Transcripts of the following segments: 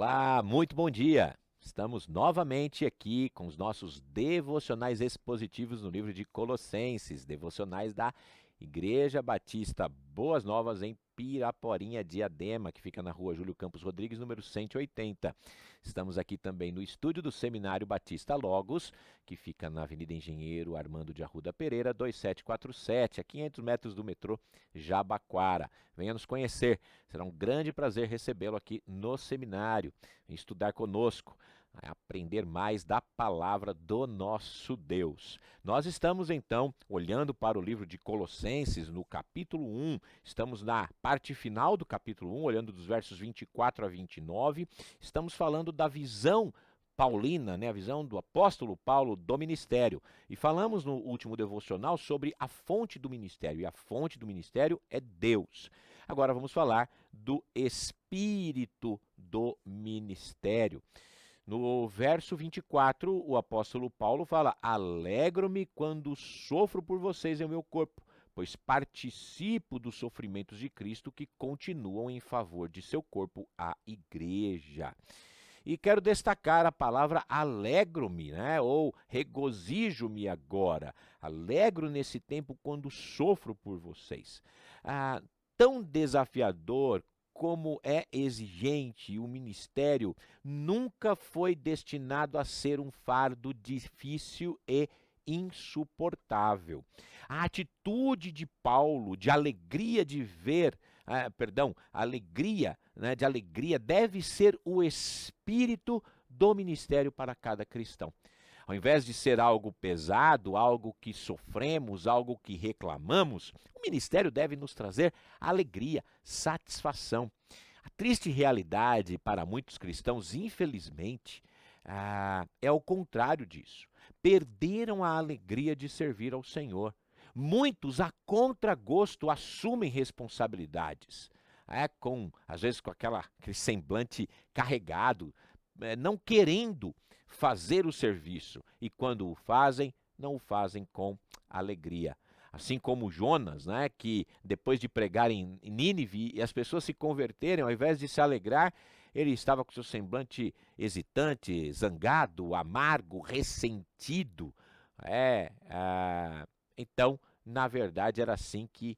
Olá, muito bom dia! Estamos novamente aqui com os nossos devocionais expositivos no livro de Colossenses, devocionais da Igreja Batista Boas Novas em Piraporinha, Diadema, que fica na rua Júlio Campos Rodrigues, número 180. Estamos aqui também no estúdio do Seminário Batista Logos, que fica na Avenida Engenheiro Armando de Arruda Pereira, 2747, a 500 metros do metrô Jabaquara. Venha nos conhecer, será um grande prazer recebê-lo aqui no seminário, estudar conosco, aprender mais da palavra do nosso Deus. Nós estamos então olhando para o livro de Colossenses no capítulo 1, estamos na parte final do capítulo 1, olhando dos versos 24 a 29, estamos falando da visão paulina, a visão do apóstolo Paulo do ministério. E falamos no último devocional sobre a fonte do ministério, e a fonte do ministério é Deus. Agora vamos falar do espírito do ministério. No verso 24, o apóstolo Paulo fala: alegro-me quando sofro por vocês em meu corpo, pois participo dos sofrimentos de Cristo que continuam em favor de seu corpo, a igreja. E quero destacar a palavra alegro-me, ou regozijo-me agora. Alegro nesse tempo quando sofro por vocês. Tão desafiador como é exigente, o ministério nunca foi destinado a ser um fardo difícil e insuportável. A atitude de Paulo de alegria de ver, de alegria deve ser o espírito do ministério para cada cristão. Ao invés de ser algo pesado, algo que sofremos, algo que reclamamos, o ministério deve nos trazer alegria, satisfação. A triste realidade para muitos cristãos, infelizmente, é o contrário disso. Perderam a alegria de servir ao Senhor. Muitos, a contragosto, assumem responsabilidades, às vezes com aquele semblante carregado, não querendo fazer o serviço, e quando o fazem, não o fazem com alegria. Assim como Jonas, que depois de pregar em Nínive e as pessoas se converterem, ao invés de se alegrar, ele estava com seu semblante hesitante, zangado, amargo, ressentido. Então, na verdade, era assim que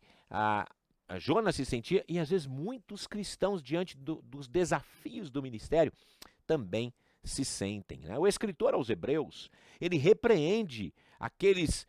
Jonas se sentia, e às vezes muitos cristãos, diante dos desafios do ministério, também se sentem. O escritor aos Hebreus, ele repreende aqueles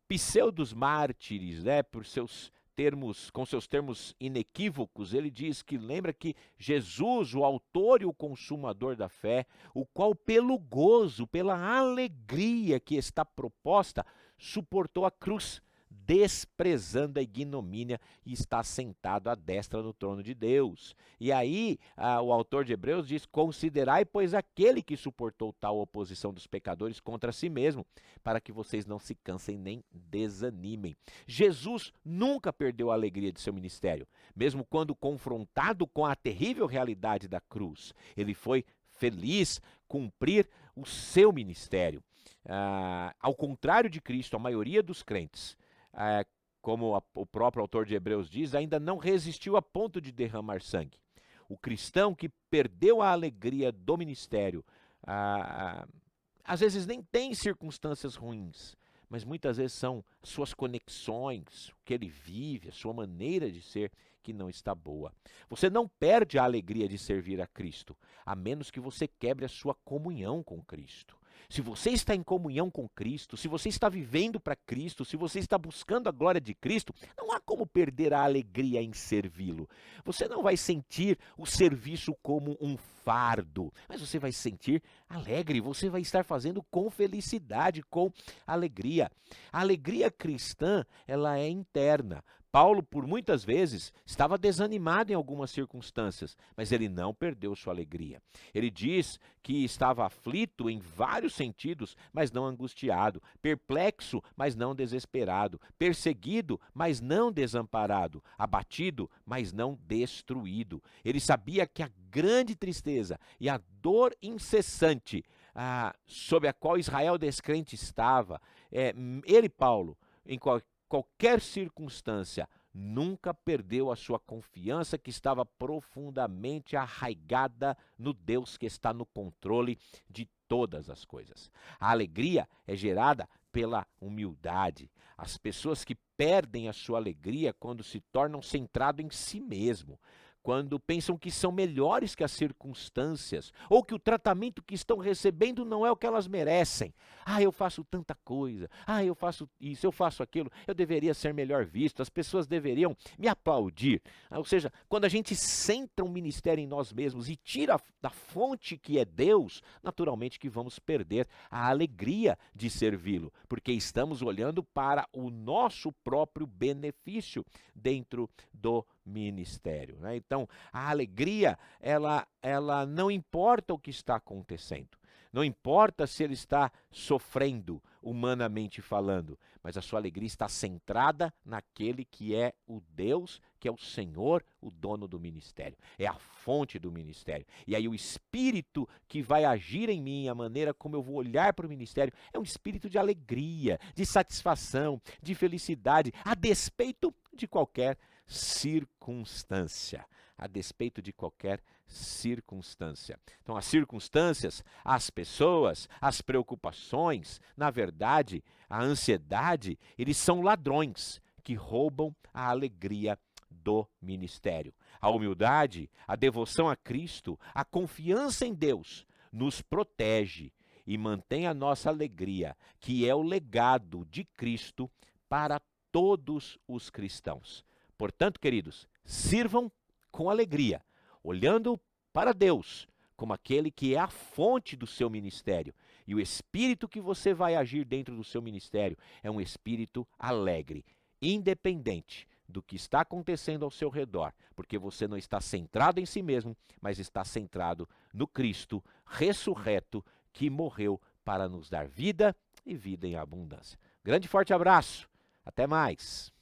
pseudos mártires, por seus termos, com seus termos inequívocos. Ele diz que lembra que Jesus, o autor e o consumador da fé, o qual pelo gozo, pela alegria que está proposta, suportou a cruz, desprezando a ignomínia, e está sentado à destra no trono de Deus. E aí o autor de Hebreus diz: considerai, pois, aquele que suportou tal oposição dos pecadores contra si mesmo, para que vocês não se cansem nem desanimem. Jesus nunca perdeu a alegria de seu ministério, mesmo quando confrontado com a terrível realidade da cruz. Ele foi feliz cumprir o seu ministério. Ao contrário de Cristo, a maioria dos crentes, como o próprio autor de Hebreus diz, ainda não resistiu a ponto de derramar sangue. O cristão que perdeu a alegria do ministério, às vezes nem tem circunstâncias ruins, mas muitas vezes são suas conexões, o que ele vive, a sua maneira de ser, que não está boa. Você não perde a alegria de servir a Cristo, a menos que você quebre a sua comunhão com Cristo. Se você está em comunhão com Cristo, se você está vivendo para Cristo, se você está buscando a glória de Cristo, não há como perder a alegria em servi-lo. Você não vai sentir o serviço como um fardo, mas você vai se sentir alegre, você vai estar fazendo com felicidade, com alegria. A alegria cristã, ela é interna. Paulo, por muitas vezes, estava desanimado em algumas circunstâncias, mas ele não perdeu sua alegria. Ele diz que estava aflito em vários sentidos, mas não angustiado, perplexo, mas não desesperado, perseguido, mas não desamparado, abatido, mas não destruído. Ele sabia que a grande tristeza e a dor incessante sob a qual Israel descrente estava, ele, Paulo, em qualquer circunstância, nunca perdeu a sua confiança que estava profundamente arraigada no Deus que está no controle de todas as coisas. A alegria é gerada pela humildade. As pessoas que perdem a sua alegria quando se tornam centrados em si mesmo, quando pensam que são melhores que as circunstâncias, ou que o tratamento que estão recebendo não é o que elas merecem. Ah, eu faço tanta coisa, eu faço isso, eu faço aquilo, eu deveria ser melhor visto, as pessoas deveriam me aplaudir. Ou seja, quando a gente centra um ministério em nós mesmos e tira da fonte que é Deus, naturalmente que vamos perder a alegria de servi-lo, porque estamos olhando para o nosso próprio benefício dentro do ministério, né? Então, a alegria, ela não importa o que está acontecendo, não importa se ele está sofrendo, humanamente falando, mas a sua alegria está centrada naquele que é o Deus, que é o Senhor, o dono do ministério, é a fonte do ministério. E aí o espírito que vai agir em mim, a maneira como eu vou olhar para o ministério, é um espírito de alegria, de satisfação, de felicidade, a despeito de qualquer circunstância, a despeito de qualquer circunstância. Então, as circunstâncias, as pessoas, as preocupações, na verdade, a ansiedade, eles são ladrões que roubam a alegria do ministério. A humildade, a devoção a Cristo, a confiança em Deus nos protege e mantém a nossa alegria, que é o legado de Cristo para todos os cristãos. Portanto, queridos, sirvam com alegria, olhando para Deus como aquele que é a fonte do seu ministério. E o espírito que você vai agir dentro do seu ministério é um espírito alegre, independente do que está acontecendo ao seu redor, porque você não está centrado em si mesmo, mas está centrado no Cristo ressurreto que morreu para nos dar vida e vida em abundância. Grande e forte abraço, até mais!